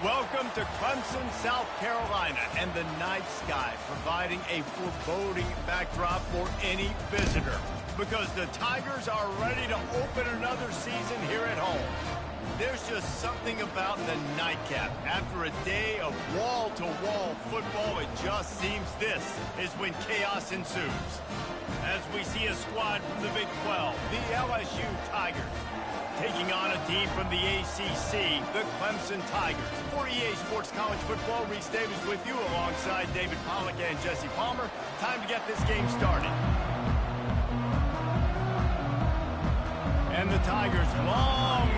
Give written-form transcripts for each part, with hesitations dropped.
Welcome to Clemson, South Carolina, and the night sky providing a foreboding backdrop for any visitor, because the Tigers are ready to open another season here at home. There's just something about the nightcap. After a day of wall-to-wall football, it just seems this is when chaos ensues. As we see a squad from the Big 12, the LSU Tigers, taking on a team from the ACC, the Clemson Tigers. For EA Sports College Football, Reese Davis with you alongside David Pollack and Jesse Palmer. Time to get this game started. And the Tigers' long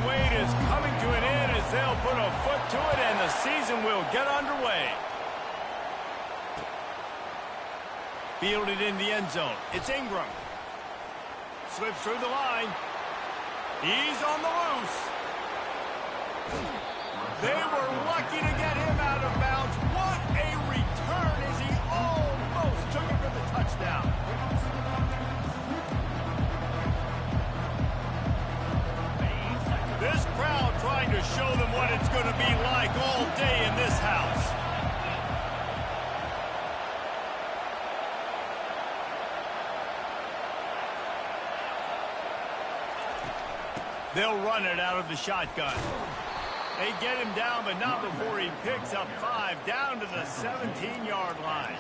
wait is coming to an end as they'll put a foot to it and the season will get underway. Fielded in the end zone. It's Ingram. Slips through the line. He's on the loose. They were lucky to get him out of bounds. What a return as he almost took it for the touchdown. This crowd trying to show them what it's going to be like all day in this house. They'll run it out of the shotgun. They get him down, but not before he picks up 5 down to the 17-yard line.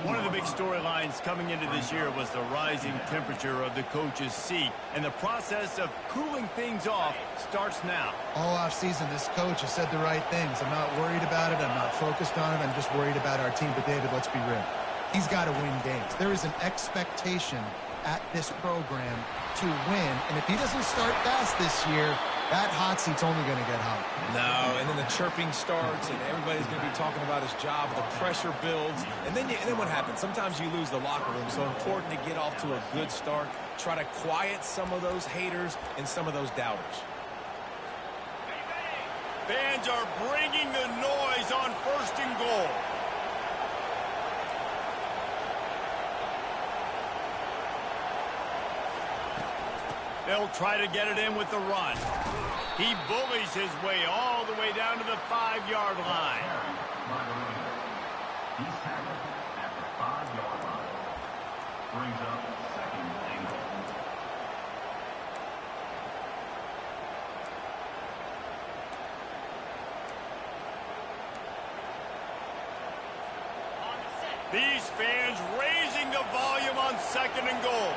One of the big storylines coming into this year was the rising temperature of the coach's seat, and the process of cooling things off starts now. All offseason, this coach has said the right things. I'm not worried about it. I'm not focused on it. I'm just worried about our team. But, David, let's be real. He's got to win games. There is an expectation at this program to win, and if he doesn't start fast this year, that hot seat's only going to get hot. No, and then the chirping starts, and everybody's going to be talking about his job. The pressure builds, and then what happens? Sometimes you lose the locker room, so important to get off to a good start. Try to quiet some of those haters and some of those doubters. Fans are bringing the noise on 1st and goal. They'll try to get it in with the run. He bullies his way all the way down to the 5-yard line. He's tackled at the 5-yard line. Brings up 2nd and goal. These fans raising the volume on 2nd and goal.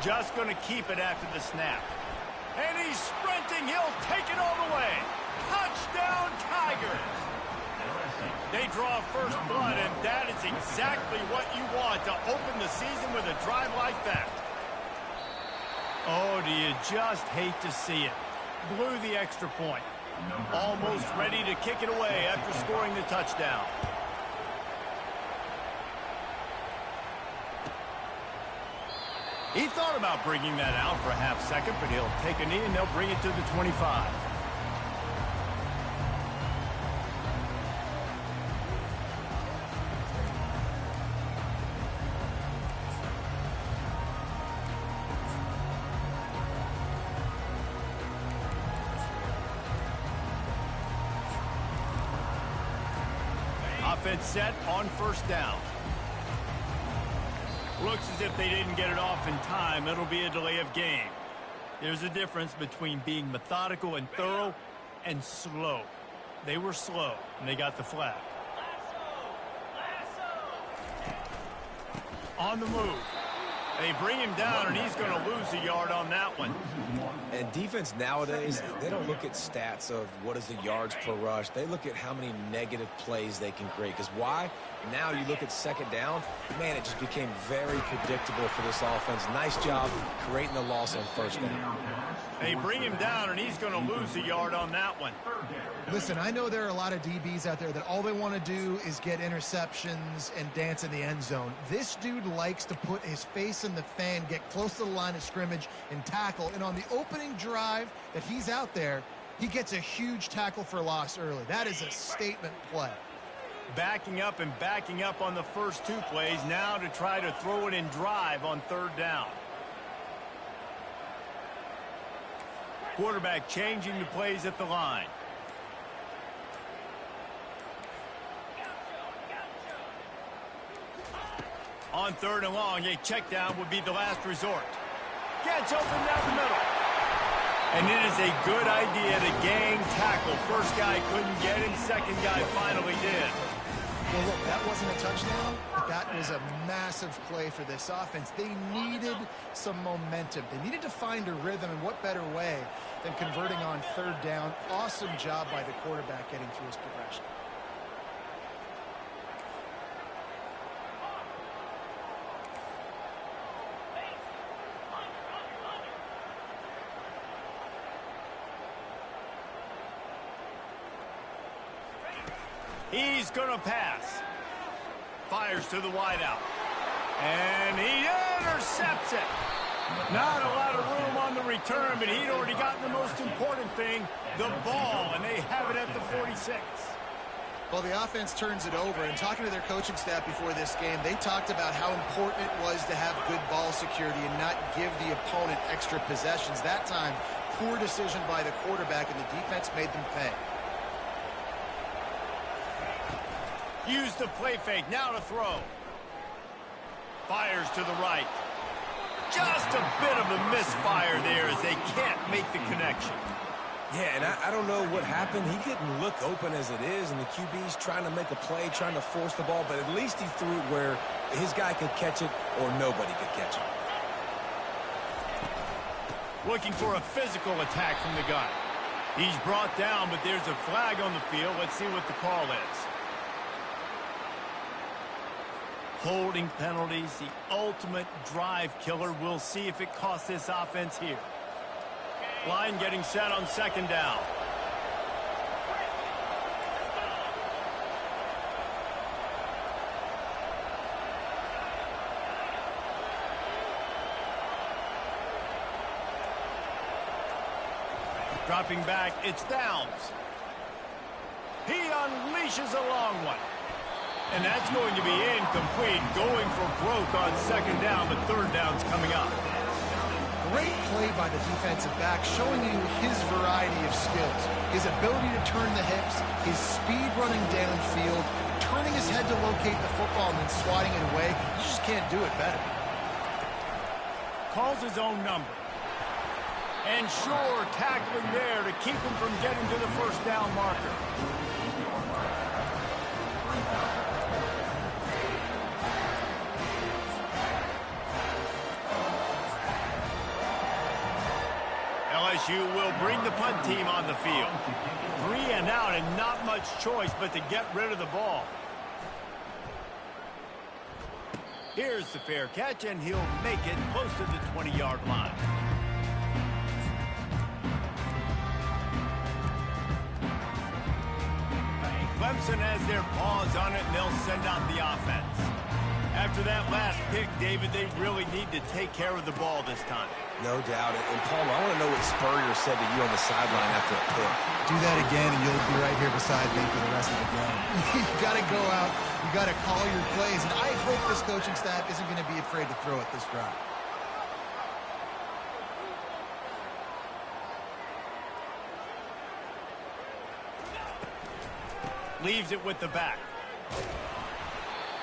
Just going to keep it after the snap. And he's sprinting. He'll take it all the way. Touchdown, Tigers. They draw first blood, and that is exactly what you want to open the season with a drive like that. Oh, do you just hate to see it? Blew the extra point. Almost ready to kick it away after scoring the touchdown. He thought about bringing that out for a half second, but he'll take a knee and they'll bring it to the 25. Offense set on 1st down. Looks as if they didn't get it off in time. It'll be a delay of game. There's a difference between being methodical and thorough and slow. They were slow, and they got the flag. On the move. They bring him down, and he's going to lose a yard on that one. And defense nowadays, they don't look at stats of what is the yards per rush. They look at how many negative plays they can create. Because why? Now you look at 2nd down, man, it just became very predictable for this offense. Nice job creating the loss on 1st down. They bring him down, and he's going to lose a yard on that one. Listen, I know there are a lot of DBs out there that all they want to do is get interceptions and dance in the end zone. This dude likes to put his face in the fan, get close to the line of scrimmage, and tackle. And on the opening drive that he's out there, he gets a huge tackle for loss early. That is a statement play. Backing up and backing up on the first 2 plays now to try to throw it in drive on 3rd down. Quarterback changing the plays at the line. On 3rd and long, a check down would be the last resort. Gets open down the middle. And it is a good idea to gang tackle. First guy couldn't get him, second guy finally did. Well, look, that wasn't a touchdown, but that was a massive play for this offense. They needed some momentum. They needed to find a rhythm, and what better way than converting on 3rd down. Awesome job by the quarterback getting through his progression. He's going to pass. Fires to the wideout. And he intercepts it. Not a lot of room on the return, but he'd already gotten the most important thing, the ball, and they have it at the 46. Well, the offense turns it over, and talking to their coaching staff before this game, they talked about how important it was to have good ball security and not give the opponent extra possessions. That time, poor decision by the quarterback, and the defense made them pay. Use the play fake, now to throw. Fires to the right. Just a bit of a misfire there as they can't make the connection. Yeah, and I don't know what happened. He didn't look open as it is, and the QB's trying to make a play, trying to force the ball, but at least he threw it where his guy could catch it or nobody could catch it. Looking for a physical attack from the gun. He's brought down, but there's a flag on the field. Let's see what the call is. Holding penalties, the ultimate drive killer. We'll see if it costs this offense here. Line getting set on 2nd down. Dropping back, it's Downs. He unleashes a long one. And that's going to be incomplete, going for broke on 2nd down, but 3rd down's coming up. Great play by the defensive back, showing you his variety of skills. His ability to turn the hips, his speed running downfield, turning his head to locate the football and then swatting it away. You just can't do it better. Calls his own number. And sure, tackling there to keep him from getting to the 1st down marker. LSU will bring the punt team on the field. 3 and out and not much choice but to get rid of the ball. Here's the fair catch, and he'll make it close to the 20-yard line. Clemson has their paws on it, and they'll send out the offense. After that last pick, David, they really need to take care of the ball this time. No doubt. And Palmer, I want to know what Spurrier said to you on the sideline after a pick. Do that again, and you'll be right here beside me for the rest of the game. You got to go out. You got to call your plays. And I hope this coaching staff isn't going to be afraid to throw it this drive. Leaves it with the back.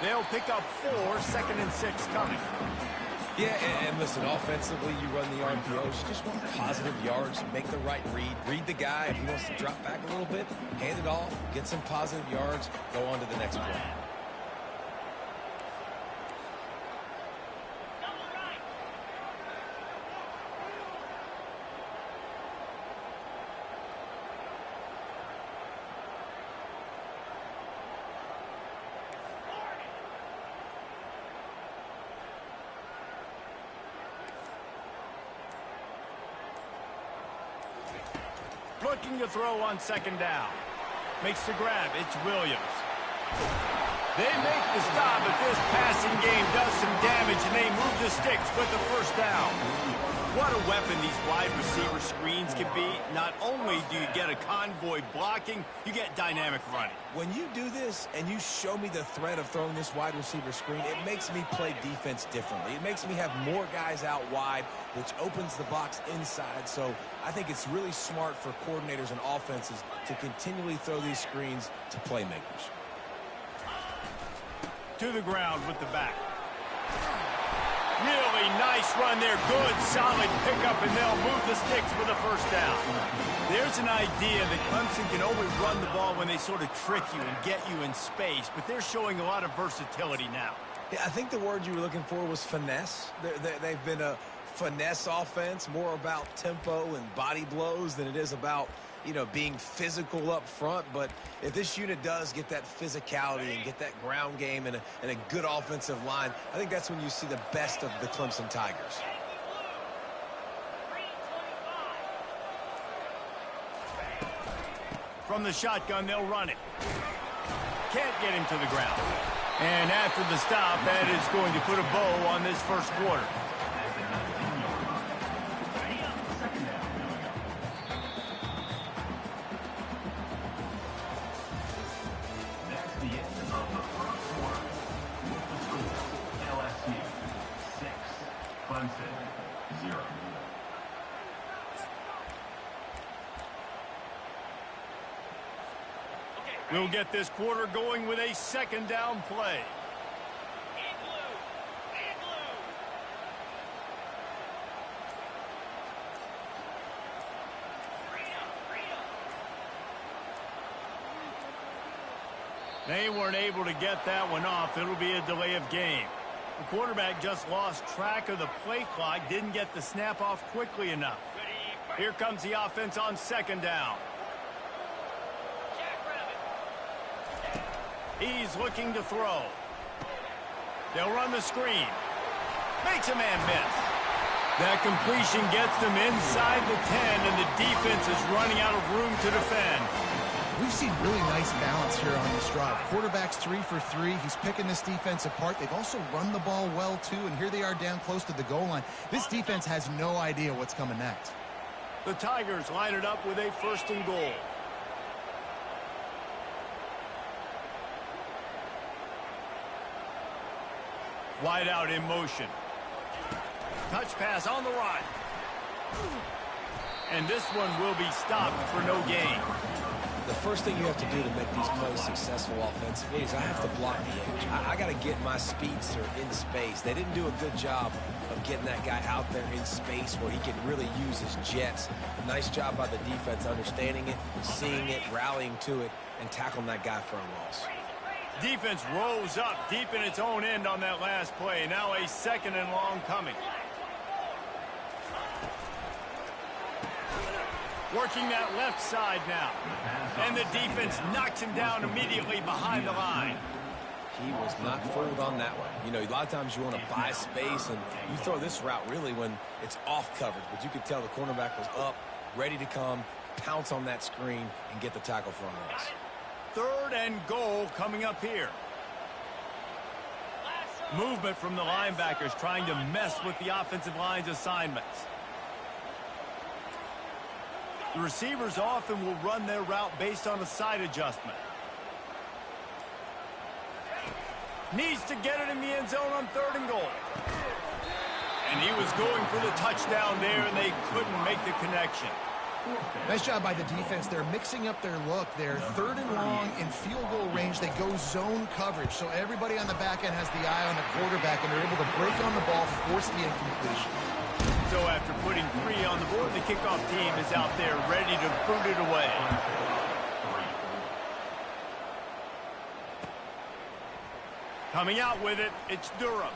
They'll pick up 4, 2nd and 6 coming. Yeah, and listen, offensively, you run the RPOs. You just want positive yards, make the right read. Read the guy. If he wants to drop back a little bit, hand it off, get some positive yards, go on to the next play. Looking to throw on 2nd down. Makes the grab. It's Williams. They make the stop, but this passing game does some damage, and they move the sticks with the first down. What a weapon these wide receiver screens can be. Not only do you get a convoy blocking, you get dynamic running. When you do this and you show me the threat of throwing this wide receiver screen, it makes me play defense differently. It makes me have more guys out wide, which opens the box inside. So I think it's really smart for coordinators and offenses to continually throw these screens to playmakers. To the ground with the back. Really nice run there. Good, solid pickup, and they'll move the sticks for the first down. There's an idea that Clemson can only run the ball when they sort of trick you and get you in space, but they're showing a lot of versatility now. Yeah, I think the word you were looking for was finesse. They've been a finesse offense, more about tempo and body blows than it is about, you know, being physical up front. But if this unit does get that physicality and get that ground game and a good offensive line, I think that's when you see the best of the Clemson Tigers. From the shotgun, they'll run it. Can't get him to the ground. And after the stop, that is going to put a bow on this first quarter. Clemson, 0. We'll get this quarter going with a second down play. They weren't able to get that one off. It'll be a delay of game. The quarterback just lost track of the play clock, didn't get the snap off quickly enough. Here comes the offense on second down. He's looking to throw. They'll run the screen. Makes a man miss. That completion gets them inside the 10, and the defense is running out of room to defend. We've seen really nice balance here on this drive. Quarterback's 3 for 3. He's picking this defense apart. They've also run the ball well, too, and here they are down close to the goal line. This defense has no idea what's coming next. The Tigers line it up with a first and goal. Wide out in motion. Touch pass on the run. And this one will be stopped for no gain. The first thing you have to do to make these plays successful offensively is I have to block the edge. I got to get my speedster in space. They didn't do a good job of getting that guy out there in space where he can really use his jets. Nice job by the defense understanding it, seeing it, rallying to it, and tackling that guy for a loss. Defense rose up deep in its own end on that last play. Now a second and long coming. Working that left side now. And the defense knocks him down immediately behind the line. He was not fooled on that one. You know, a lot of times you want to buy space, and you throw this route really when it's off coverage. But you could tell the cornerback was up, ready to come, pounce on that screen, and get the tackle for a loss. Third and goal coming up here. Movement from the linebackers trying to mess with the offensive line's assignments. The receivers often will run their route based on a side adjustment. Needs to get it in the end zone on third and goal. And he was going for the touchdown there, and they couldn't make the connection. Nice job by the defense. They're mixing up their look. They're third and long in field goal range. They go zone coverage. So everybody on the back end has the eye on the quarterback, and they're able to break on the ball, force the incompletion. So after putting 3 on the board, the kickoff team is out there ready to boot it away. Coming out with it, it's Durham.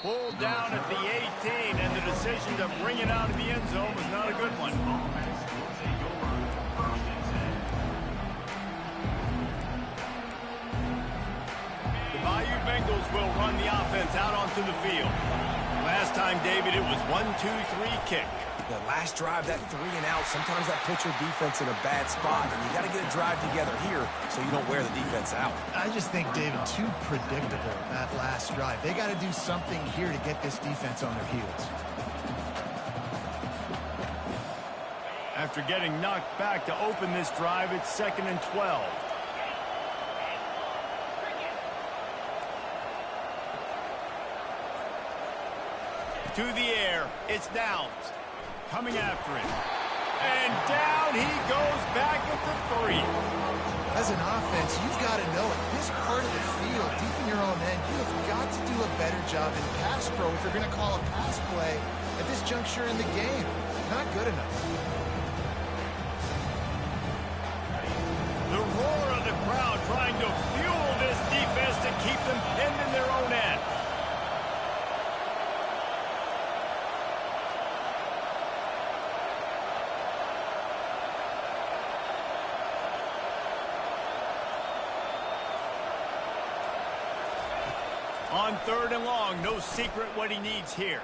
Pulled down at the 18, and the decision to bring it out of the end zone was not a good one. The Bayou Bengals will run the offense out onto the field. Last time, David, it was 1-2-3 kick. The last drive, that 3 and out, sometimes that puts your defense in a bad spot, and you got to get a drive together here so you don't wear the defense out. I just think, David, too predictable, that last drive. They got to do something here to get this defense on their heels. After getting knocked back to open this drive, it's 2nd and 12. To the air, it's Downs. Coming after him. And down he goes back at the 3. As an offense, you've got to know it. This part of the field, deep in your own end, you have got to do a better job in pass pro if you're going to call a pass play at this juncture in the game. Not good enough. The roar of the crowd trying to fuel this defense to keep them pinned in their own end. On 3rd and long, no secret what he needs here.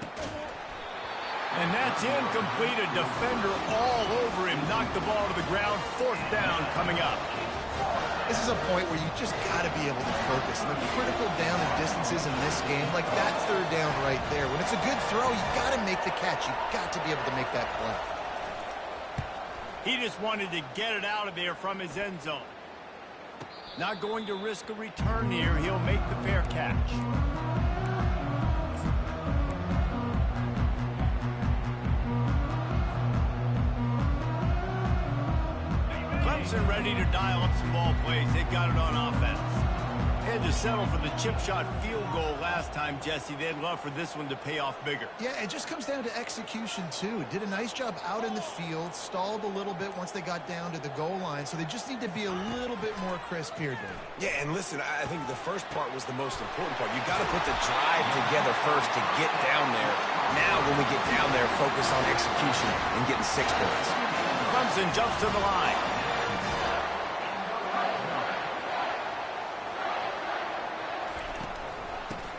And that's incomplete. A defender all over him. Knocked the ball to the ground. 4th down coming up. This is a point where you just got to be able to focus. The critical down and distances in this game, like that 3rd down right there. When it's a good throw, you got to make the catch. You got to be able to make that play. He just wanted to get it out of there from his end zone. Not going to risk a return here. He'll make the fair catch. Clemson ready to dial up some ball plays. They've got it on offense. Had to settle for the chip shot field goal last time, Jesse. They'd love for this one to pay off bigger. Yeah, it just comes down to execution, too. Did a nice job out in the field, stalled a little bit once they got down to the goal line, so they just need to be a little bit more crisp here, Dave. Yeah, and listen, I think the first part was the most important part. You got to put the drive together first to get down there. Now, when we get down there, focus on execution and getting 6 points. Clemson jumps to the line.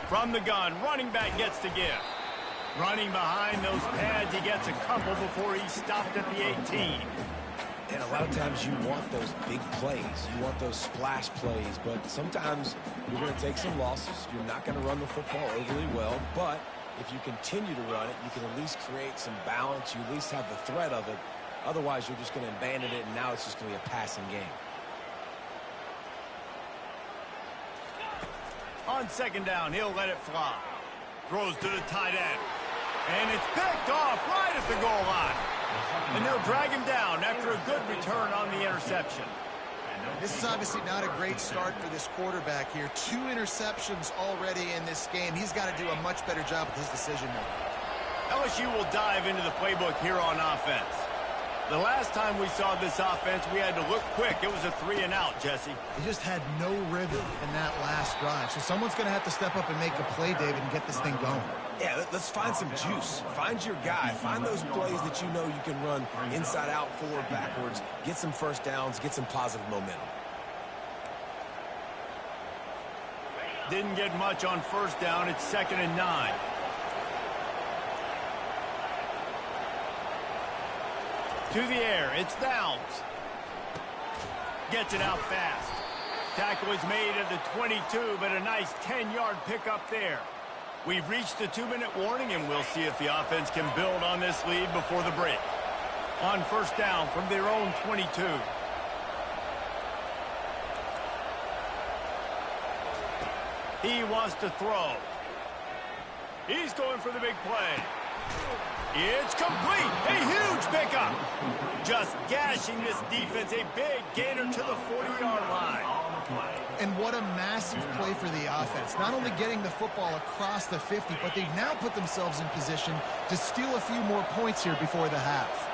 From the gun, running back gets to give. Running behind those pads, he gets a couple before he's stopped at the 18. And a lot of times you want those big plays. You want those splash plays, but sometimes you're going to take some losses. You're not going to run the football overly well, but if you continue to run it, you can at least create some balance. You at least have the threat of it. Otherwise, you're just going to abandon it, and now it's just going to be a passing game. On 2nd down, he'll let it fly. Throws to the tight end. And it's picked off right at the goal line. And they'll drag him down after a good return on the interception. This is obviously not a great start for this quarterback here. 2 interceptions already in this game. He's got to do a much better job with his decision-making. LSU will dive into the playbook here on offense. The last time we saw this offense, we had to look quick. It was a 3 and out, Jesse. He just had no rhythm in that last drive. So someone's going to have to step up and make a play, David, and get this thing going. Yeah, let's find some juice. Find your guy. Find those plays that you know you can run inside out, forward, backwards. Get some first downs. Get some positive momentum. Didn't get much on 1st down. It's 2nd and 9. To the air, it's Downs. Gets it out fast. Tackle is made at the 22, but a nice 10-yard pickup there. We've reached the 2-minute warning, and we'll see if the offense can build on this lead before the break. On 1st down from their own 22. He wants to throw. He's going for the big play. It's complete. A huge pickup. Just gashing this defense. A big gainer to the 40-yard line. And what a massive play for the offense. Not only getting the football across the 50, but they've now put themselves in position to steal a few more points here before the half.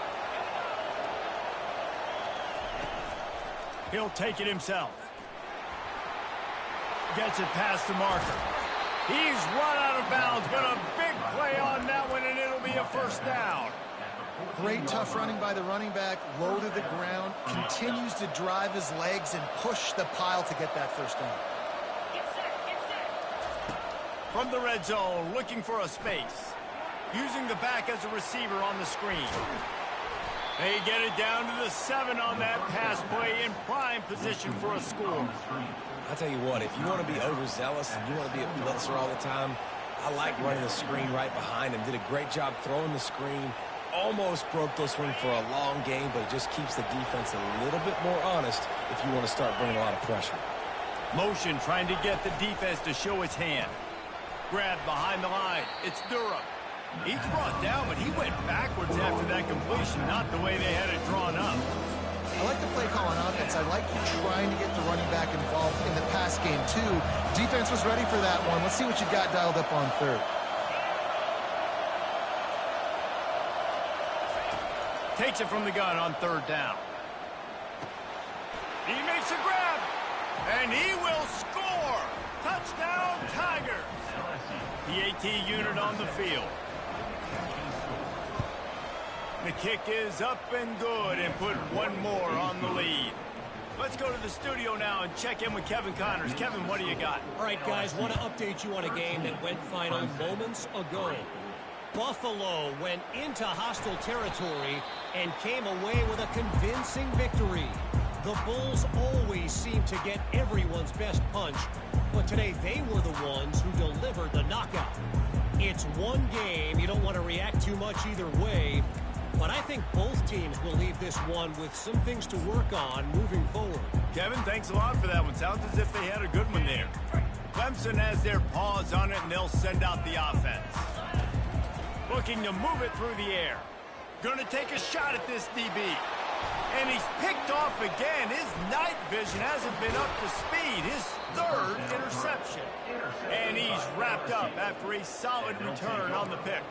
He'll take it himself. Gets it past the marker. He's run out of bounds, but a big play on that one, and it'll be a 1st down. Great tough running by the running back, low to the ground, continues to drive his legs and push the pile to get that 1st down. From the red zone, looking for a space. using the back as a receiver on the screen. They get it down to the 7 on that pass play in prime position for a score. I'll tell you what, if you want to be overzealous and you want to be a blitzer all the time, I like running the screen right behind him. Did a great job throwing the screen. Almost broke this one for a long game, but it just keeps the defense a little bit more honest if you want to start bringing a lot of pressure. Motion trying to get the defense to show its hand. Grab behind the line. It's Durham. He's brought down, but he went backwards after that completion, not the way they had it drawn up. I like the play call on offense. I like trying to get the running back involved in the pass game, too. Defense was ready for that one. Let's see what you got dialed up on third. Takes it from the gun on third down. He makes a grab, and he will score. Touchdown, Tigers. The AT unit on the field. The kick is up and good and put one more on the lead. Let's go to the studio now and check in with Kevin Connors. Kevin, what do you got? All right, guys, want to update you on a game that went final moments ago. Buffalo went into hostile territory and came away with a convincing victory. The Bulls always seem to get everyone's best punch, but today they were the ones who delivered the knockout. It's one game. You don't want to react too much either way, but I think both teams will leave this one with some things to work on moving forward. Kevin, thanks a lot for that one. Sounds as if they had a good one there. Clemson has their paws on it, and they'll send out the offense. Looking to move it through the air. Going to take a shot at this DB. And he's picked off again. His night vision hasn't been up to speed. His third interception. And he's wrapped up after a solid return on the pick.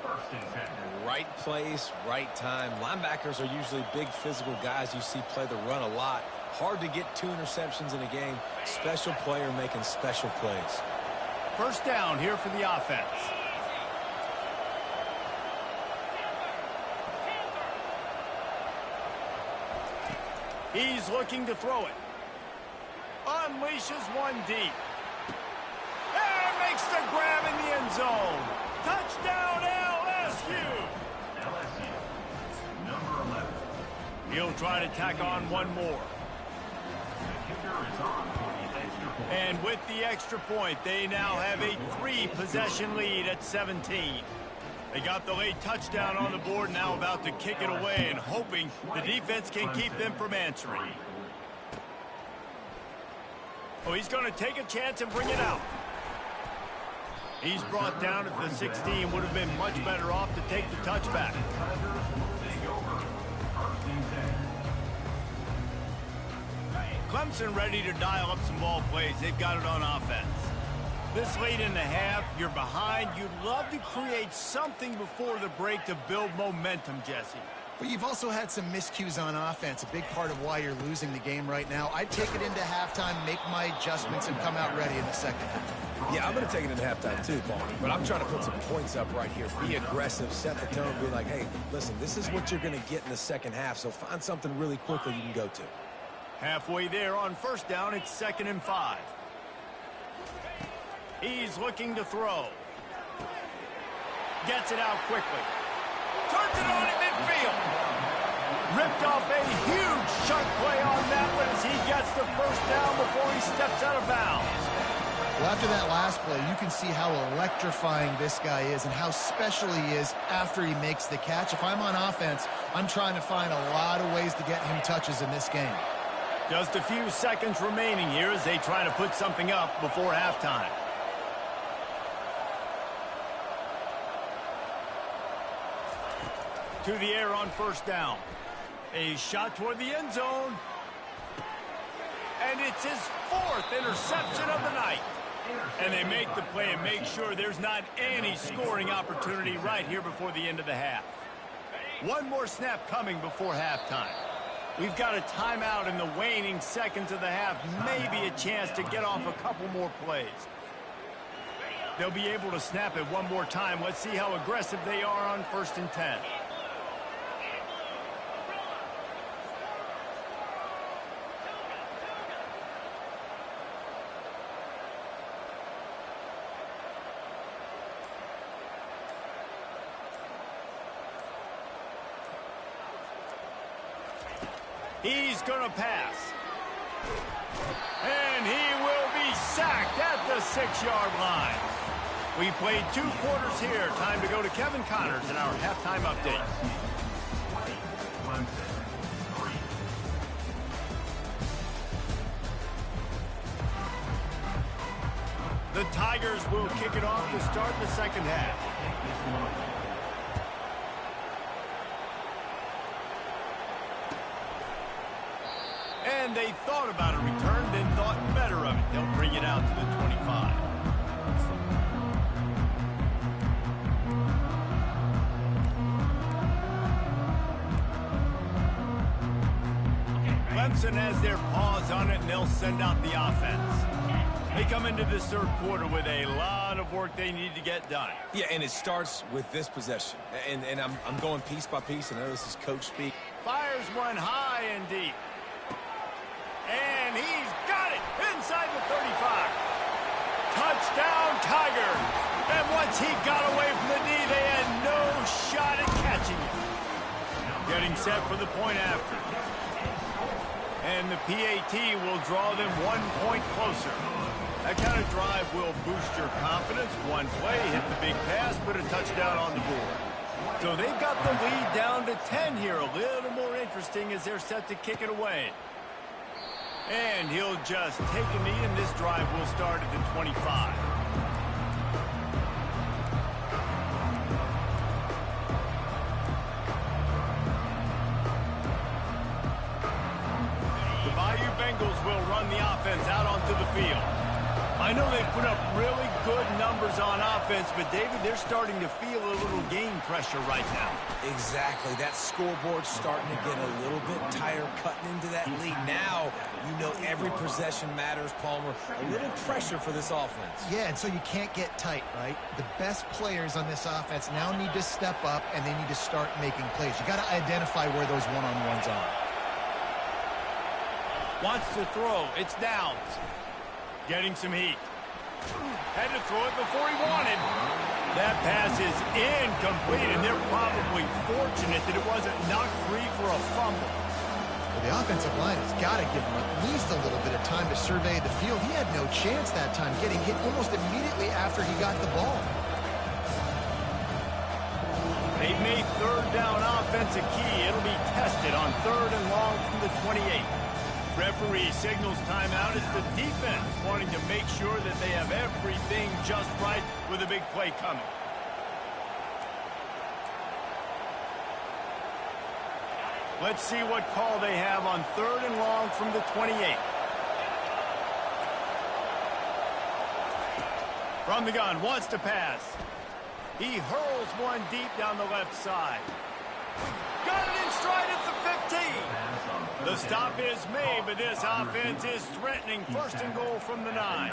Right place, right time. Linebackers are usually big physical guys you see play the run a lot. Hard to get 2 interceptions in a game. Special player making special plays. First down here for the offense. He's looking to throw it. Unleashes one deep. And makes the grab in the end zone. Touchdown LSU. LSU, number 11. He'll try to tack on one more. The kicker is on for the extra point. And with the extra point, they now have a 3-possession lead at 17. They got the late touchdown on the board, now about to kick it away and hoping the defense can keep them from answering. Oh, he's going to take a chance and bring it out. He's brought down at the 16. Would have been much better off to take the touchback. Clemson ready to dial up some ball plays. They've got it on offense. This late in the half, you're behind. You'd love to create something before the break to build momentum, Jesse. But you've also had some miscues on offense, a big part of why you're losing the game right now. I'd take it into halftime, make my adjustments, and come out ready in the second half. Yeah, I'm going to take it into halftime too, Paul. But I'm trying to put some points up right here. Be aggressive, set the tone, be like, hey, listen, this is what you're going to get in the second half, so find something really quickly you can go to. Halfway there on first down, it's 2nd and 5. He's looking to throw. Gets it out quickly. Turns it on in midfield. Ripped off a huge chunk play on that one as he gets the first down before he steps out of bounds. Well, after that last play, you can see how electrifying this guy is and how special he is after he makes the catch. If I'm on offense, I'm trying to find a lot of ways to get him touches in this game. Just a few seconds remaining here as they try to put something up before halftime. To the air on first down. A shot toward the end zone. And it's his 4th interception of the night. And they make the play and make sure there's not any scoring opportunity right here before the end of the half. One more snap coming before halftime. We've got a timeout in the waning seconds of the half. Maybe a chance to get off a couple more plays. They'll be able to snap it one more time. Let's see how aggressive they are on 1st and 10. He's going to pass. And he will be sacked at the 6-yard line. We played 2 quarters here. Time to go to Kevin Connors in our halftime update. The Tigers will kick it off to start the second half. And they thought about a return, then thought better of it. They'll bring it out to the 25. Clemson has their paws on it, and they'll send out the offense. They come into this third quarter with a lot of work they need to get done. Yeah, and it starts with this possession. And I'm going piece by piece. I know this is coach speak. Fires one high and deep. And he's got it inside the 35. Touchdown, Tigers. And once he got away from the knee, they had no shot at catching it. Getting set for the point after. And the PAT will draw them 1 point closer. That kind of drive will boost your confidence. One play, hit the big pass, put a touchdown on the board. So they've got the lead down to 10 here. A little more interesting as they're set to kick it away. And he'll just take a knee, and this drive will start at the 25. The Bayou Bengals will run the offense out onto the field. I know they put up really good numbers on offense, but, David, they're starting to feel a little game pressure right now. Exactly. That scoreboard's starting to get a little bit tired cutting into that lead. Now, you know every possession matters, Palmer. A little pressure for this offense. Yeah, and so you can't get tight, right? The best players on this offense now need to step up, and they need to start making plays. You got to identify where those one-on-ones are. Wants to throw. It's Downs. Getting some heat. Had to throw it before he wanted. That pass is incomplete, and they're probably fortunate that it wasn't knocked free for a fumble. Well, the offensive line has got to give him at least a little bit of time to survey the field. He had no chance that time, getting hit almost immediately after he got the ball. They've made third down offense a key. It'll be tested on 3rd and long from the 28. Referee signals timeout. It's the defense wanting to make sure that they have everything just right with a big play coming. Let's see what call they have on 3rd and long from the 28. From the gun, wants to pass. He hurls one deep down the left side. Got it in stride at the 15. The stop is made, but this offense is threatening. 1st and goal from the 9.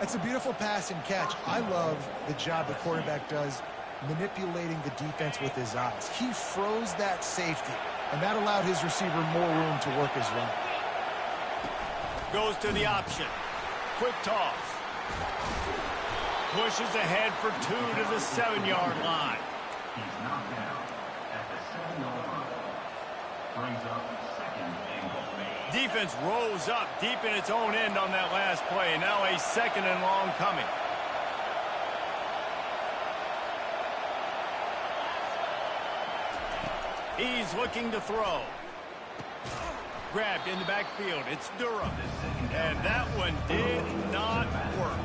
It's a beautiful pass and catch. I love the job the quarterback does manipulating the defense with his eyes. He froze that safety, and that allowed his receiver more room to work his route. Goes to the option. Quick toss. Pushes ahead for 2 to the 7-yard line. He's knocked down at the 7-yard line. Brings up 2nd and goal. Defense rose up deep in its own end on that last play. Now a 2nd and long coming. He's looking to throw. Grabbed in the backfield. It's Durham. And that one did not work.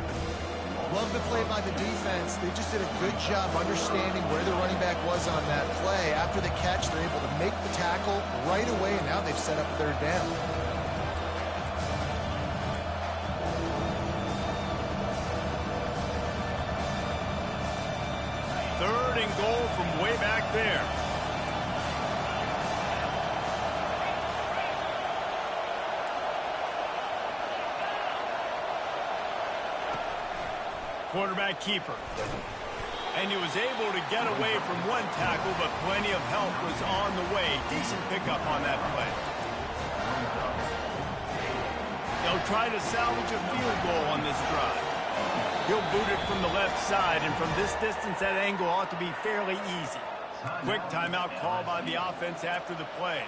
Love the play by the defense. They just did a good job understanding where the running back was on that play. After the catch, they're able to make the tackle right away, and now they've set up 3rd down. Third and goal from way back there. Quarterback keeper. And he was able to get away from one tackle, but plenty of help was on the way. Decent pickup on that play. They'll try to salvage a field goal on this drive. He'll boot it from the left side, and from this distance, that angle ought to be fairly easy. Quick timeout call by the offense after the play.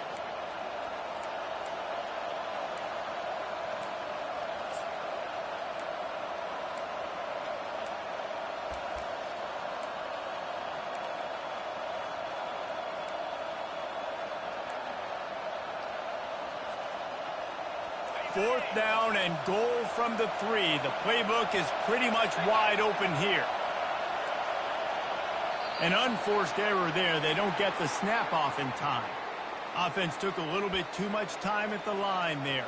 4th down and goal from the 3. The playbook is pretty much wide open here. An unforced error there. They don't get the snap off in time. Offense took a little bit too much time at the line there.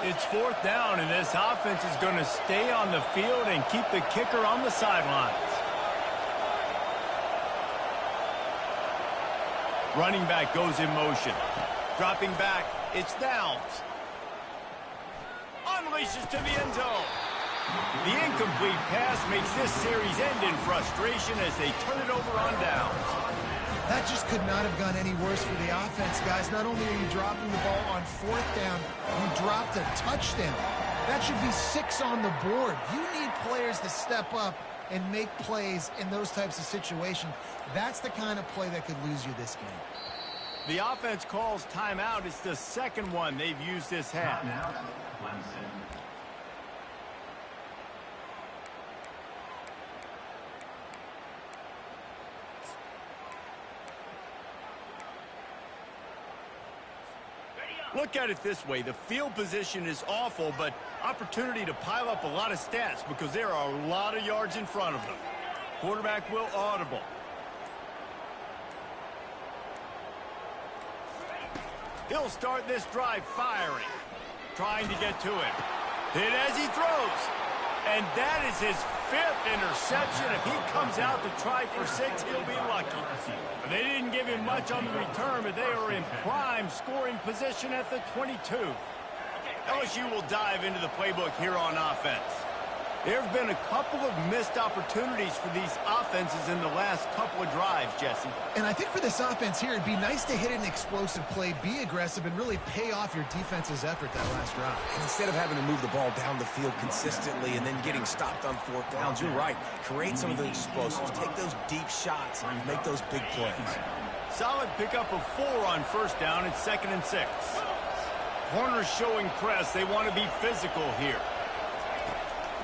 It's 4th down, and this offense is going to stay on the field and keep the kicker on the sidelines. Running back goes in motion. Dropping back, it's Downs. Unleashes to the end zone. The incomplete pass makes this series end in frustration as they turn it over on downs. That just could not have gone any worse for the offense, guys. Not only are you dropping the ball on 4th down, you dropped a touchdown. That should be 6 on the board. You need players to step up and make plays in those types of situations. That's the kind of play that could lose you this game. The offense calls timeout. It's the second one they've used this half. Look at it this way. The field position is awful, but opportunity to pile up a lot of stats because there are a lot of yards in front of them. Quarterback will audible. He'll start this drive firing. Trying to get to it. Hit as he throws. And that is his 5th interception. If he comes out to try for 6, he'll be lucky. They didn't give him much on the return, but they are in prime scoring position at the 22. LSU will dive into the playbook here on offense. There have been a couple of missed opportunities for these offenses in the last couple of drives, Jesse. And I think for this offense here, it'd be nice to hit an explosive play, be aggressive, and really pay off your defense's effort that last drive. And instead of having to move the ball down the field consistently and then getting stopped on 4th downs, you're right. Create some of the explosives. Take those deep shots and make those big plays. Solid pickup of 4 on 1st down. It's 2nd and 6. Corners showing press. They want to be physical here.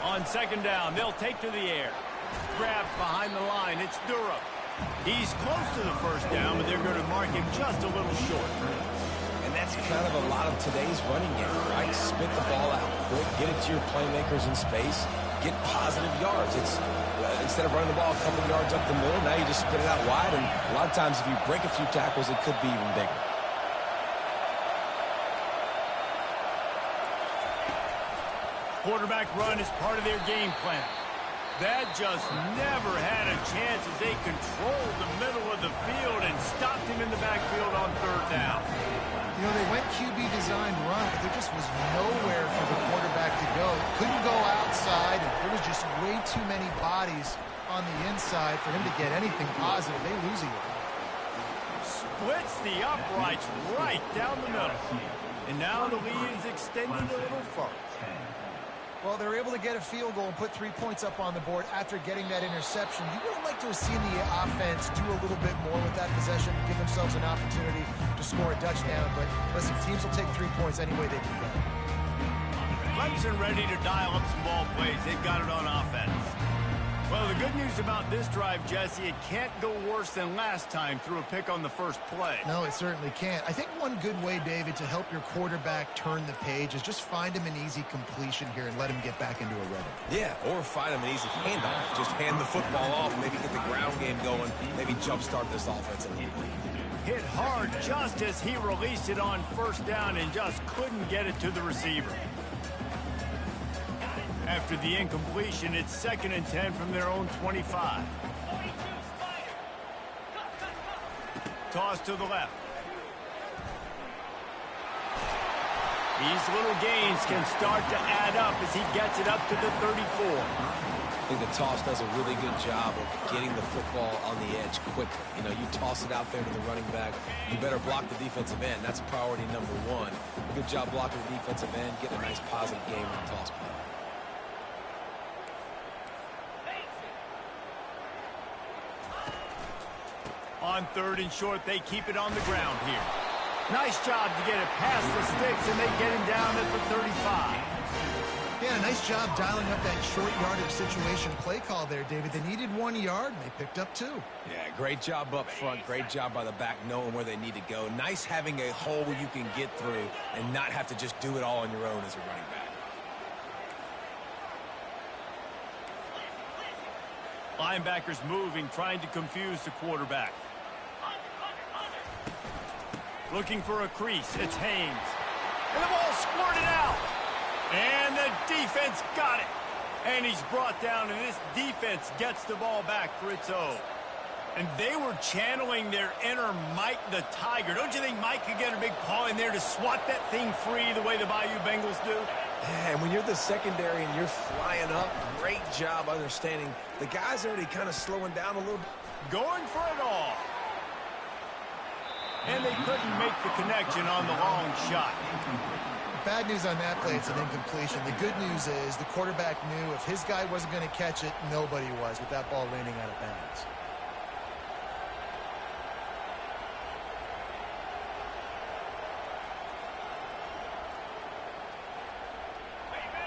On 2nd down, they'll take to the air. Grabbed behind the line, it's Durham. He's close to the 1st down, but they're going to mark him just a little short. And that's kind of a lot of today's running game, right? Spit the ball out quick, get it to your playmakers in space, get positive yards. It's instead of running the ball a couple yards up the middle, now you just spit it out wide, and a lot of times if you break a few tackles, it could be even bigger. Quarterback run is part of their game plan. That just never had a chance as they controlled the middle of the field and stopped him in the backfield on 3rd down. You know, they went QB designed run, but there just was nowhere for the quarterback to go. Couldn't go outside, and there was just way too many bodies on the inside for him to get anything positive. They lose a yard. Splits the uprights right down the middle. And now the lead is extended a little further. Well, they're able to get a field goal and put 3 points up on the board after getting that interception. You would have liked to have seen the offense do a little bit more with that possession, give themselves an opportunity to score a touchdown. But listen, teams will take 3 points any way they can get it. Clemson ready to dial up some ball plays. They've got it on offense. Well, the good news about this drive, Jesse, it can't go worse than last time through a pick on the first play. No, it certainly can't. I think one good way, David, to help your quarterback turn the page is just find him an easy completion here and let him get back into a rhythm. Yeah, or find him an easy handoff. Just hand the football off, maybe get the ground game going, maybe jumpstart this offense a little bit. Hit hard just as he released it on 1st down and just couldn't get it to the receiver. After the incompletion, it's 2nd and 10 from their own 25. Toss to the left. These little gains can start to add up as he gets it up to the 34. I think the toss does a really good job of getting the football on the edge quickly. You know, you toss it out there to the running back, you better block the defensive end. That's priority number 1. Good job blocking the defensive end, getting a nice positive game on the toss play. On 3rd and short, they keep it on the ground here. Nice job to get it past the sticks, and they get him down at the 35. Yeah, Yeah, nice job dialing up that short yardage situation play call there, David. They needed 1 yard, and they picked up 2. Yeah, great job up front. Great job by the back knowing where they need to go. Nice having a hole you can get through and not have to just do it all on your own as a running back. Linebackers moving, trying to confuse the quarterback. Looking for a crease. It's Haynes. And the ball squirted out. And the defense got it. And he's brought down, and this defense gets the ball back for its own. And they were channeling their inner Mike the Tiger. Don't you think Mike could get a big paw in there to swat that thing free the way the Bayou Bengals do? Yeah, and when you're the secondary and you're flying up, great job understanding the guy's already kind of slowing down a little bit. Going for it all. And they couldn't make the connection on the long shot. Bad news on that play, it's an incompletion. The good news is the quarterback knew if his guy wasn't going to catch it, nobody was with that ball landing out of bounds.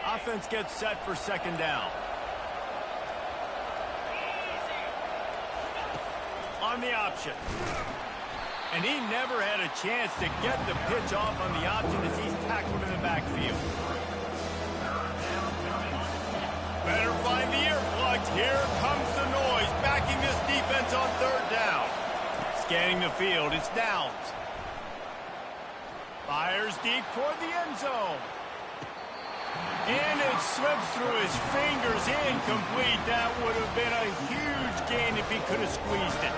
Offense gets set for second down. On the option. And he never had a chance to get the pitch off on the option as he's tackled in the backfield. Better find the earplugs. Here comes the noise, backing this defense on third down. Scanning the field, it's Downs. Fires deep toward the end zone. And it slips through his fingers, incomplete. That would have been a huge gain if he could have squeezed it.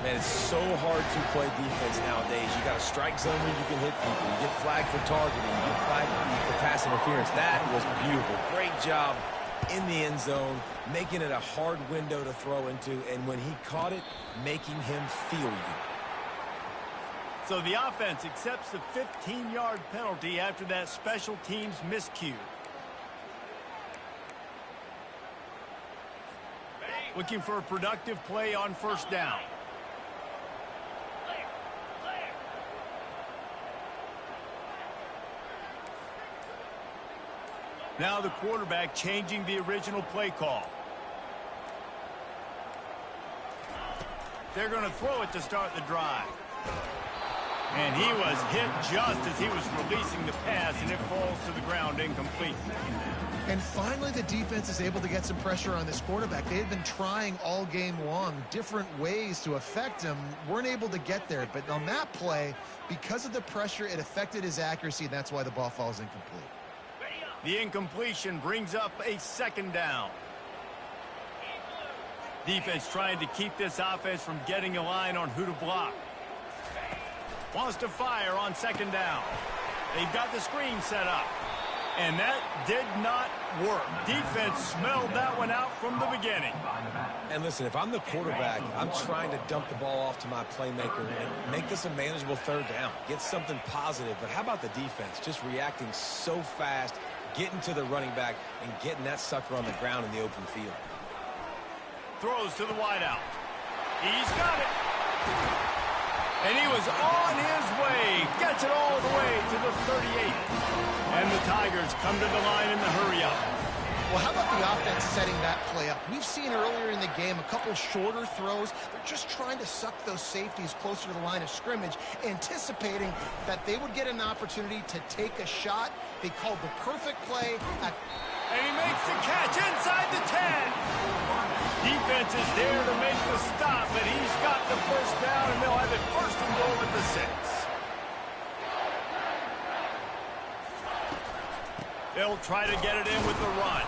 Man, it's so hard to play defense nowadays. You got a strike zone where you can hit people. You get flagged for targeting. You get flagged for pass interference. That was beautiful. Great job in the end zone, making it a hard window to throw into, and when he caught it, making him feel you. So the offense accepts the 15-yard penalty after that special teams miscue. Looking for a productive play on first down. Now the quarterback changing the original play call. They're going to throw it to start the drive. And he was hit just as he was releasing the pass, and it falls to the ground incomplete. And finally, the defense is able to get some pressure on this quarterback. They had been trying all game long different ways to affect him. Weren't able to get there. But on that play, because of the pressure, it affected his accuracy, and that's why the ball falls incomplete. The incompletion brings up a second down. Defense trying to keep this offense from getting a line on who to block. Wants to fire on second down. They've got the screen set up. And that did not work. Defense smelled that one out from the beginning. And listen, if I'm the quarterback, I'm trying to dump the ball off to my playmaker and make this a manageable third down. Get something positive. But how about the defense? Just reacting so fast, getting to the running back, and getting that sucker on the ground in the open field. Throws to the wideout. He's got it. And he was on his way. Gets it all the way to the 38. And the Tigers come to the line in the hurry up. Well, how about the offense setting that play up? We've seen earlier in the game a couple shorter throws. They're just trying to suck those safeties closer to the line of scrimmage, anticipating that they would get an opportunity to take a shot. They called the perfect play. And he makes the catch inside the 10. Defense is there to make the stop, but he's got the first down, and they'll have it first and goal at the 6. They'll try to get it in with the run.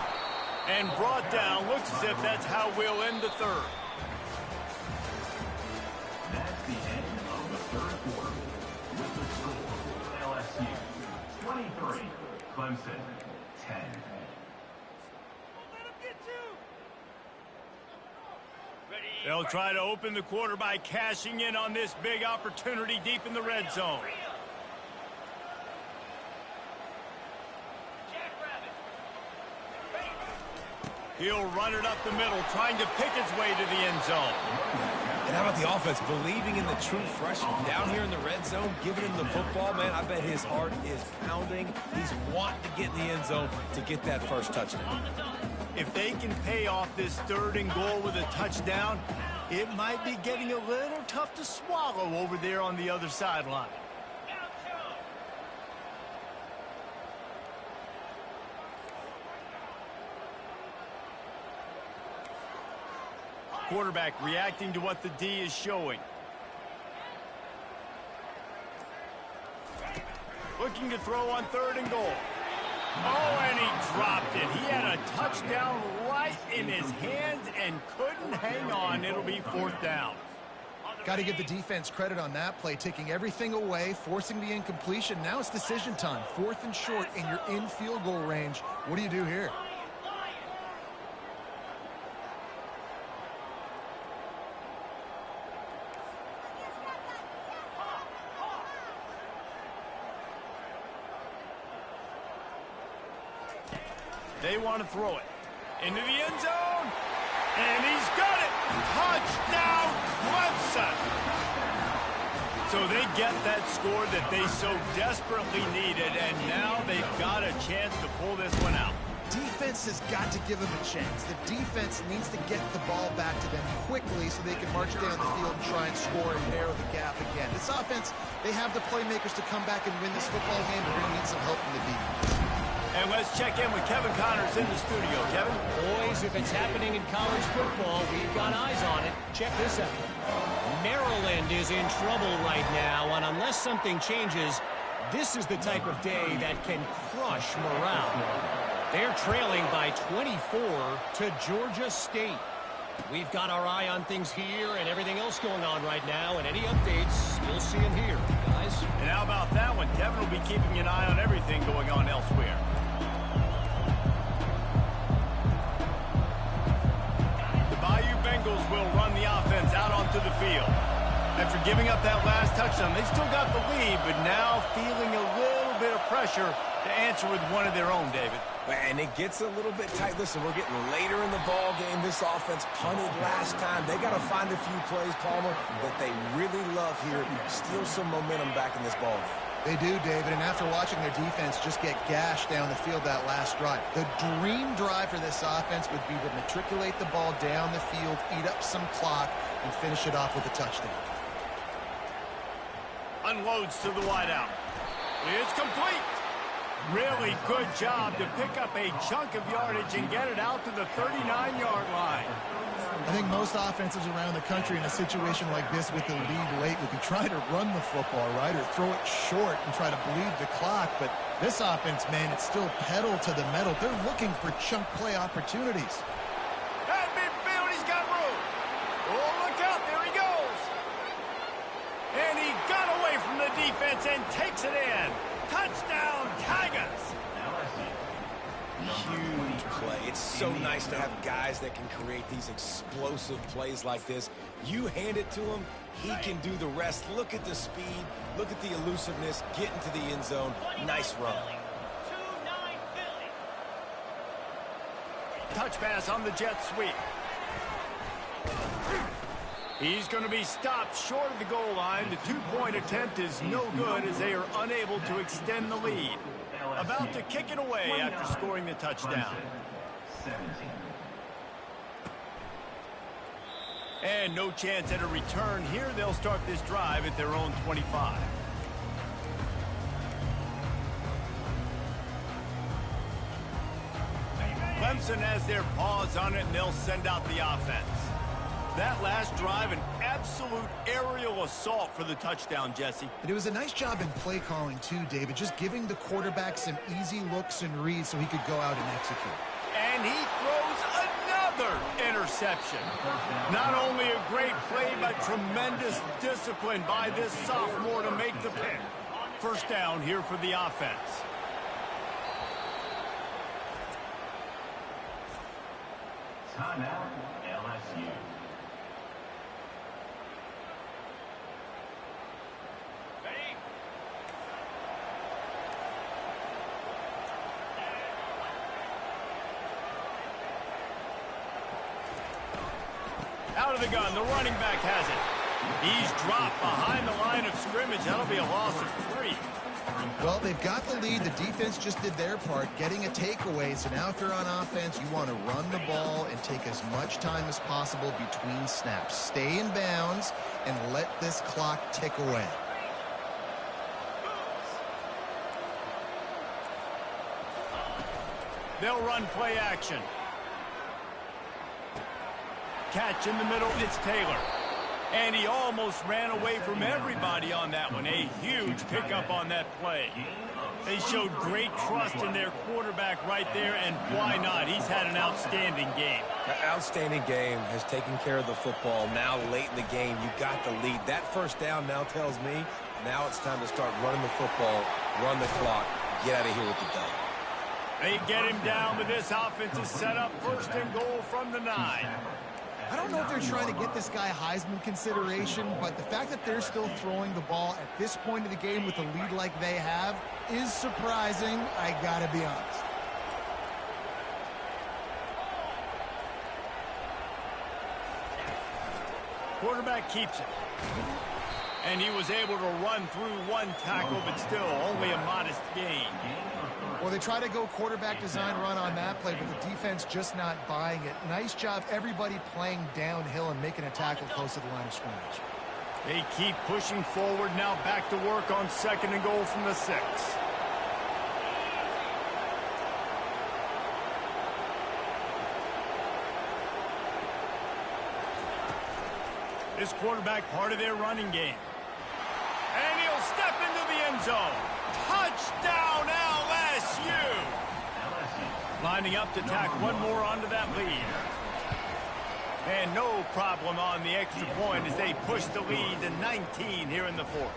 And brought down. Looks as if that's how we'll end the third. That's the end of the third quarter. With the score, LSU 23, Clemson 10. They'll try to open the quarter by cashing in on this big opportunity deep in the red zone. He'll run it up the middle, trying to pick his way to the end zone. And how about the offense believing in the true freshman down here in the red zone, giving him the football, man? I bet his heart is pounding. He's wanting to get in the end zone to get that first touchdown. If they can pay off this 3rd and goal with a touchdown, it might be getting a little tough to swallow over there on the other sideline. Quarterback reacting to what the D is showing. Looking to throw on 3rd and goal. Oh, and he dropped it. He had a touchdown right in his hands and couldn't hang on. It'll be 4th down. Got to give the defense credit on that play, taking everything away, forcing the incompletion. Now it's decision time. 4th and short, and you're in field goal range. What do you do here? They want to throw it into the end zone, and he's got it. Touchdown, Clemson. So they get that score that they so desperately needed, and now they've got a chance to pull this one out. Defense has got to give them a chance. The defense needs to get the ball back to them quickly so they can march down the field and try and score and narrow the gap again. This offense, they have the playmakers to come back and win this football game. They're going to need some help from the defense. And let's check in with Kevin Connors in the studio. Kevin? Boys, if it's happening in college football, we've got eyes on it. Check this out. Maryland is in trouble right now, and unless something changes, this is the type of day that can crush morale. They're trailing by 24 to Georgia State. We've got our eye on things here and everything else going on right now, and any updates, you'll see them here, guys. And how about that one? Kevin will be keeping an eye on everything going on elsewhere. Bengals will run the offense out onto the field. After giving up that last touchdown, they still got the lead, but now feeling a little bit of pressure to answer with one of their own, David. And it gets a little bit tight. Listen, we're getting later in the ball game. This offense punted last time. They got to find a few plays, Palmer, that they really love here. Steal some momentum back in this ball game. They do, David, and after watching their defense just get gashed down the field that last drive, the dream drive for this offense would be to matriculate the ball down the field, eat up some clock, and finish it off with a touchdown. Unloads to the wideout. It's complete. Really good job to pick up a chunk of yardage and get it out to the 39-yard line. I think most offenses around the country in a situation like this with the lead late would be trying to run the football, right, or throw it short and try to bleed the clock. But this offense, man, it's still pedal to the metal. They're looking for chunk play opportunities. At midfield, he's got room. Oh, look out, there he goes. And he got away from the defense and takes it in. Touchdown, Tigers. Huge play. It's so nice to have guys that can create these explosive plays like this. You hand it to him, he can do the rest. Look at the speed. Look at the elusiveness. Get into the end zone. Nice run. Touch pass on the jet sweep. He's going to be stopped short of the goal line. The two-point attempt is no good as they are unable to extend the lead. About to kick it away after scoring the touchdown. And no chance at a return here. They'll start this drive at their own 25. Clemson has their paws on it, and they'll send out the offense. That last drive, an absolute aerial assault for the touchdown, Jesse. And it was a nice job in play calling, too, David, just giving the quarterback some easy looks and reads so he could go out and execute. And he throws another interception. Not only a great play, but tremendous discipline by this sophomore to make the pick. First down here for the offense. Timeout, LSU. Out of the gun, the running back has it. He's dropped behind the line of scrimmage. That'll be a loss of 3. Well, they've got the lead. The defense just did their part, getting a takeaway. So now if you're on offense, you want to run the ball and take as much time as possible between snaps. Stay in bounds and let this clock tick away. They'll run play action. Catch in the middle, it's Taylor. And he almost ran away from everybody on that one. A huge pickup on that play. They showed great trust in their quarterback right there, and why not? He's had an outstanding game. An outstanding game, has taken care of the football. Now late in the game, you got the lead. That first down now tells me now it's time to start running the football, run the clock, get out of here with the dub. They get him down, but this offense is set up 1st and goal from the 9. I don't know if they're trying to get this guy Heisman consideration, but the fact that they're still throwing the ball at this point of the game with a lead like they have is surprising, I gotta be honest. Quarterback keeps it. And he was able to run through 1 tackle, but still only a modest gain. Well, they try to go quarterback design run on that play, but the defense just not buying it. Nice job, everybody playing downhill and making a tackle close to the line of scrimmage. They keep pushing forward, now back to work on 2nd and goal from the 6. This quarterback part of their running game. And he'll step into the end zone. Touchdown, LSU! Lining up to tack one more onto that lead. And no problem on the extra point as they push the lead to 19 here in the 4th.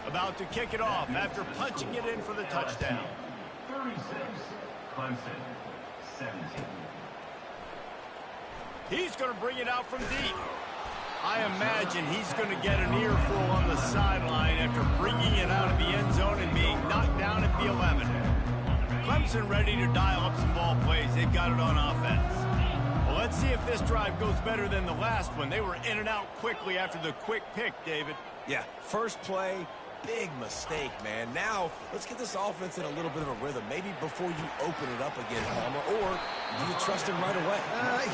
About to kick it off after punching it in for the touchdown. 36, Clemson, 17. He's going to bring it out from deep. I imagine he's going to get an earful on the sideline after bringing it out of the end zone and being knocked down at the 11. Clemson ready to dial up some ball plays. They've got it on offense. Well, let's see if this drive goes better than the last one. They were in and out quickly after the quick pick, David. Yeah, first play, big mistake, man. Now, let's get this offense in a little bit of a rhythm. Maybe before you open it up again, Palmer, or do you trust him right away?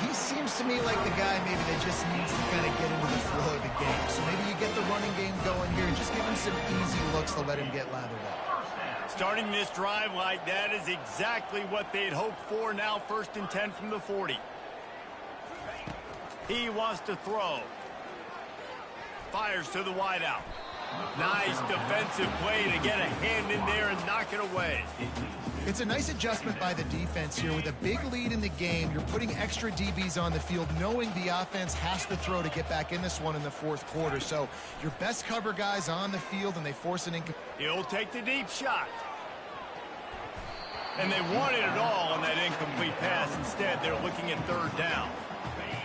He seems to me like the guy maybe that just needs to kind of get into the flow of the game. So maybe you get the running game going here and just give him some easy looks to let him get lathered up. Starting this drive like that is exactly what they'd hoped for. Now 1st and 10 from the 40. He wants to throw. Fires to the wideout. Nice defensive play to get a hand in there and knock it away. It's a nice adjustment by the defense here. With a big lead in the game, you're putting extra DBs on the field, knowing the offense has to throw to get back in this one in the 4th quarter. So your best cover guys on the field, and they force an incomplete. He'll take the deep shot. And they wanted it all on that incomplete pass. Instead, they're looking at 3rd down.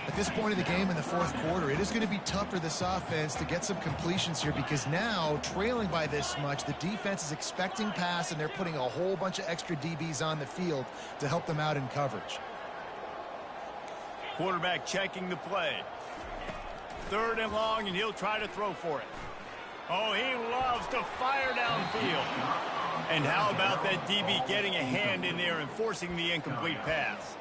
At this point of the game in the 4th quarter, it is going to be tough for this offense to get some completions here, because now, trailing by this much, the defense is expecting pass, and they're putting a whole bunch of extra DBs on the field to help them out in coverage. Quarterback checking the play. 3rd and long, and he'll try to throw for it. Oh, he loves to fire downfield. And how about that DB getting a hand in there and forcing the incomplete pass?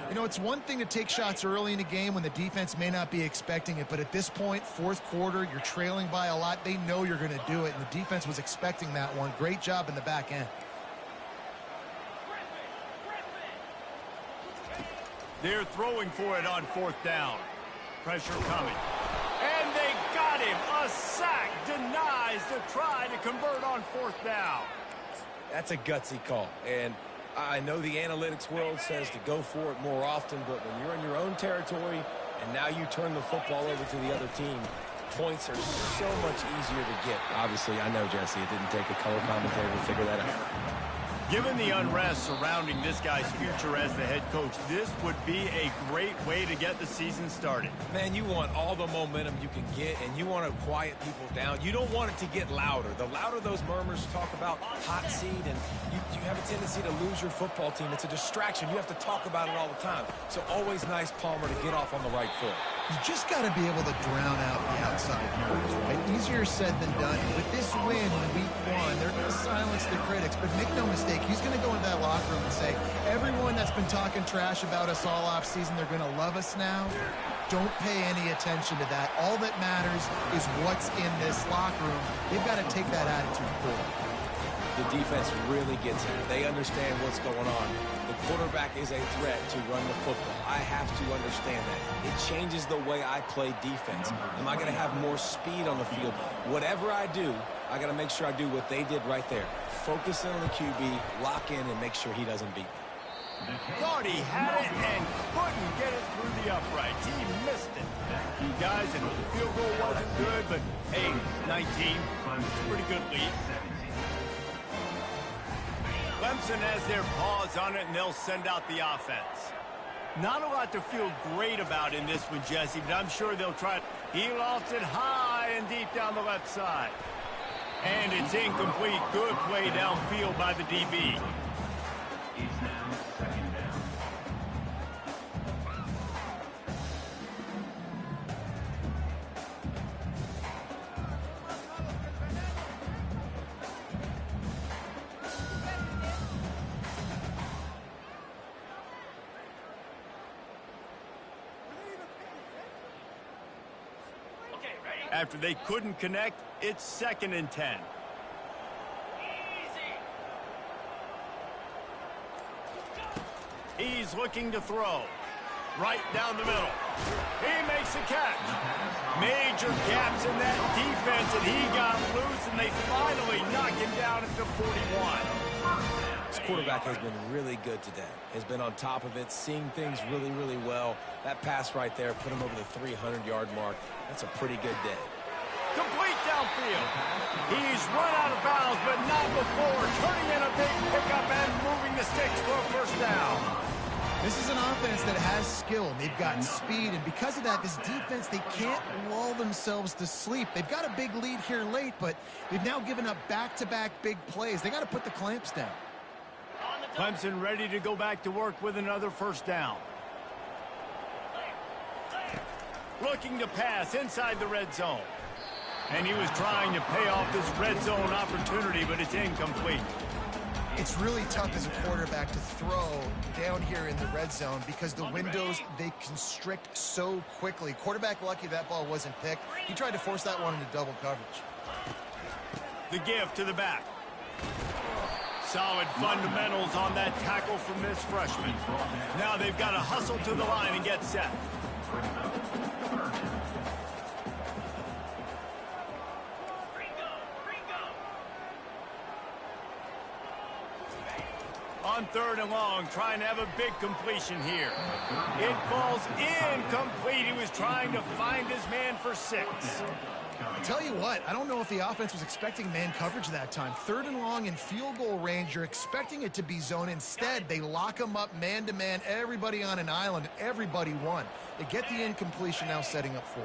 You know, it's one thing to take shots early in a game when the defense may not be expecting it, but at this point, 4th quarter, you're trailing by a lot. They know you're going to do it, and the defense was expecting that one. Great job in the back end. They're throwing for it on 4th down. Pressure coming. And they got him. A sack denies the try to convert on 4th down. That's a gutsy call, and I know the analytics world says to go for it more often, but when you're in your own territory and now you turn the football over to the other team, points are so much easier to get. Obviously, I know, Jesse, it didn't take a color commentator to figure that out. Given the unrest surrounding this guy's future as the head coach, this would be a great way to get the season started. Man, you want all the momentum you can get, and you want to quiet people down. You don't want it to get louder. The louder those murmurs talk about hot seat, and you have a tendency to lose your football team. It's a distraction. You have to talk about it all the time. So always nice, Palmer, to get off on the right foot. You just got to be able to drown out the outside noise, right? Easier said than done. With this win in week 1, they're going to silence the critics. But make no mistake, he's going to go into that locker room and say, everyone that's been talking trash about us all offseason, they're going to love us now. Don't pay any attention to that. All that matters is what's in this locker room. They've got to take that attitude forward. The defense really gets it. They understand what's going on. The quarterback is a threat to run the football. I have to understand that. It changes the way I play defense. Am I going to have more speed on the field? Whatever I do, I got to make sure I do what they did right there. Focus in on the QB, lock in, and make sure he doesn't beat me. Thought he had it and couldn't get it through the uprights. He missed it. You guys, and the field goal wasn't good, but hey, 19, it's a pretty good lead. Clemson has their paws on it, and they'll send out the offense. Not a lot to feel great about in this one, Jesse, but I'm sure they'll try. He lofts it high and deep down the left side. And it's incomplete. Good play downfield by the DB. It's now second down. After they couldn't connect, it's 2nd and 10. He's looking to throw. Right down the middle. He makes a catch. Major gaps in that defense, and he got loose, and they finally knock him down at the 41. This quarterback has been really good today. Has been on top of it, seeing things really, really well. That pass right there put him over the 300-yard mark. That's a pretty good day. Complete downfield. He's run out of bounds, but not before turning in a big pickup and moving the sticks for a first down. This is an offense that has skill. They've got speed, and because of that, this defense, they can't lull themselves to sleep. They've got a big lead here late, but they've now given up back-to-back big plays. They got to put the clamps down. Clemson ready to go back to work with another first down. Looking to pass inside the red zone. And he was trying to pay off this red zone opportunity, but it's incomplete. It's really tough as a quarterback to throw down here in the red zone because the windows, they constrict so quickly. Quarterback lucky that ball wasn't picked. He tried to force that one into double coverage. The give to the back. Solid fundamentals on that tackle from this freshman. Now they've got to hustle to the line and get set. On 3rd and long, trying to have a big completion here. It falls incomplete. He was trying to find his man for 6. I tell you what, I don't know if the offense was expecting man coverage that time. 3rd and long in field goal range, you're expecting it to be zone. Instead, they lock them up man-to-man, everybody on an island, and everybody won. They get the incompletion, now setting up 4th.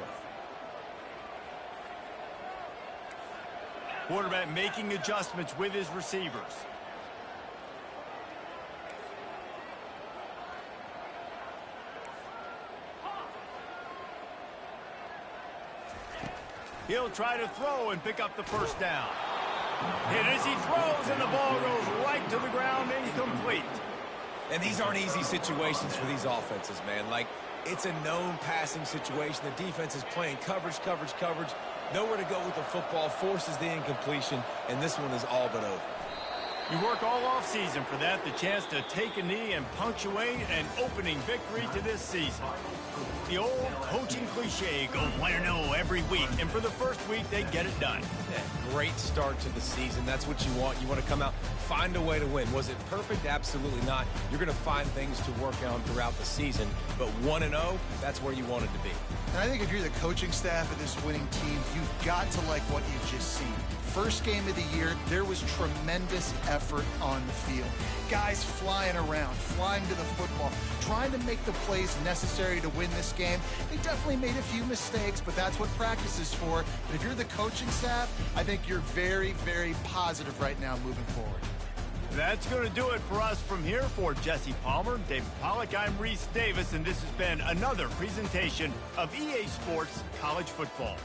Quarterback making adjustments with his receivers. He'll try to throw and pick up the first down. Hit as he throws, and the ball goes right to the ground, incomplete. And these aren't easy situations for these offenses, man. Like, it's a known passing situation. The defense is playing coverage, coverage, coverage. Nowhere to go with the football, forces the incompletion, and this one is all but over. You work all offseason for that, the chance to take a knee and punctuate an opening victory to this season. The old coaching cliche, go 1-0 every week, and for the first week, they get it done. Yeah, great start to the season. That's what you want. You want to come out, find a way to win. Was it perfect? Absolutely not. You're going to find things to work on throughout the season, but 1-0, that's where you want it to be. And I think if you're the coaching staff of this winning team, you've got to like what you've just seen. First game of the year, there was tremendous effort on the field. Guys flying around, flying to the football, trying to make the plays necessary to win this game. They definitely made a few mistakes, but that's what practice is for. But if you're the coaching staff, I think you're very, very positive right now moving forward. That's going to do it for us from here. For Jesse Palmer, David Pollack, I'm Reese Davis, and this has been another presentation of EA Sports College Football.